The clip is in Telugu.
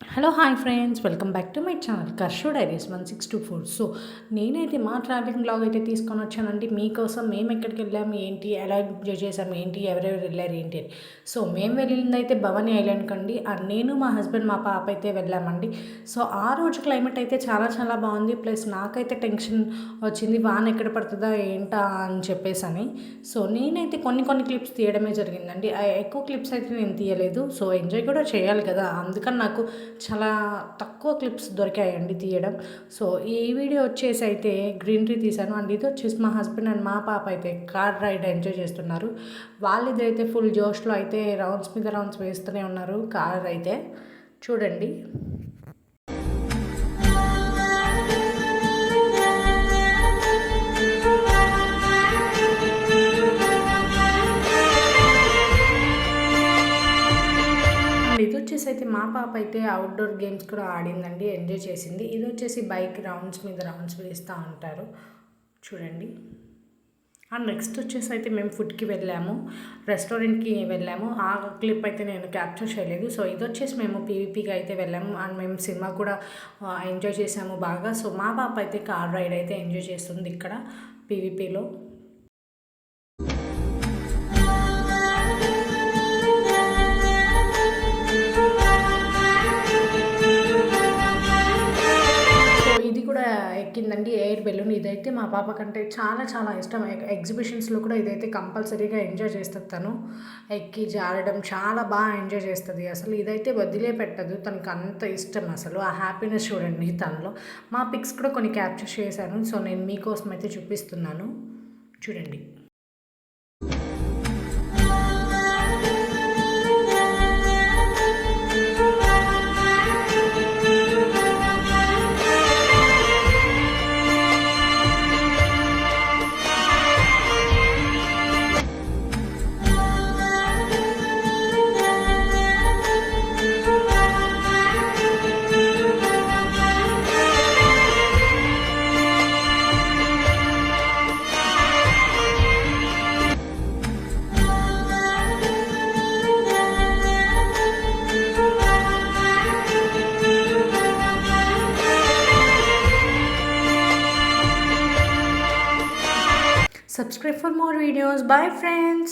Hello hi friends, welcome back to my channel కర్షో డైరీస్ 1624. సో నేనైతే మా ట్రావెలింగ్ బ్లాగ్ అయితే తీసుకొని వచ్చానండి మీకోసం. మేము ఎక్కడికి వెళ్ళాము ఏంటి, ఎలా ఎంజాయ్ చేసాము ఏంటి, ఎవరెవరు వెళ్ళారు ఏంటి అని. సో మేము వెళ్ళింది అయితే భవానీ ఐలాండ్కి అండి. నేను మా హస్బెండ్ మా పాప అయితే వెళ్ళామండి. సో ఆ రోజు క్లైమేట్ అయితే చాలా చాలా బాగుంది. ప్లస్ నాకైతే టెన్షన్ వచ్చింది, వాన ఎక్కడ పడుతుందా ఏంటా అని చెప్పేసి అని. సో నేనైతే కొన్ని క్లిప్స్ తీయడమే జరిగిందండి. ఎక్కువ క్లిప్స్ అయితే నేను తీయలేదు. సో ఎంజాయ్ కూడా చేయాలి కదా, అందుకని నాకు చాలా తక్కువ క్లిప్స్ దొరికాయండి తీయడం. సో ఈ వీడియో వచ్చేసి అయితే గ్రీనరీ తీశాను అండ్ ఇది వచ్చేసి మా హస్బెండ్ అండ్ మా పాప అయితే కార్ రైడ్ ఎంజాయ్ చేస్తున్నారు. వాళ్ళిద్దరైతే ఫుల్ జోష్లో అయితే రౌండ్స్ మీద రౌండ్స్ వేస్తూనే ఉన్నారు కార్ అయితే. చూడండి. ఇది వచ్చేసి అయితే మా పాప అయితే అవుట్డోర్ గేమ్స్ కూడా ఆడిందండి, ఎంజాయ్ చేసింది. ఇది వచ్చేసి బైక్ రౌండ్స్ మీద రౌండ్స్ వేస్తూ ఉంటారు. చూడండి. అండ్ నెక్స్ట్ వచ్చేసి అయితే మేము ఫుడ్కి వెళ్ళాము, రెస్టారెంట్కి వెళ్ళాము. ఆ క్లిప్ అయితే నేను క్యాప్చర్ చేయలేదు. సో ఇది వచ్చేసి మేము పీవీపీకి అయితే వెళ్ళాము అండ్ మేము సినిమా కూడా ఎంజాయ్ చేసాము బాగా. సో మా పాప అయితే కార్ రైడ్ అయితే ఎంజాయ్ చేస్తుంది ఇక్కడ పీవీపీలో. ఇది కూడా ఎక్కిందండి ఎయిర్ బెలూన్. ఇదైతే మా పాప కంటే చాలా చాలా ఇష్టం. ఎగ్జిబిషన్స్లో కూడా ఇదైతే కంపల్సరీగా ఎంజాయ్ చేస్తుంది. తను ఎక్కి జారడం చాలా బాగా ఎంజాయ్ చేస్తుంది. అసలు ఇదైతే వదిలే పెట్టదు, తనకు అంత ఇష్టం. అసలు ఆ హ్యాపీనెస్ చూడండి తనలో. మా పిక్స్ కూడా కొన్ని క్యాప్చర్ చేశాను. సో నేను మీకోసం అయితే చూపిస్తున్నాను, చూడండి. Subscribe for more videos. Bye friends.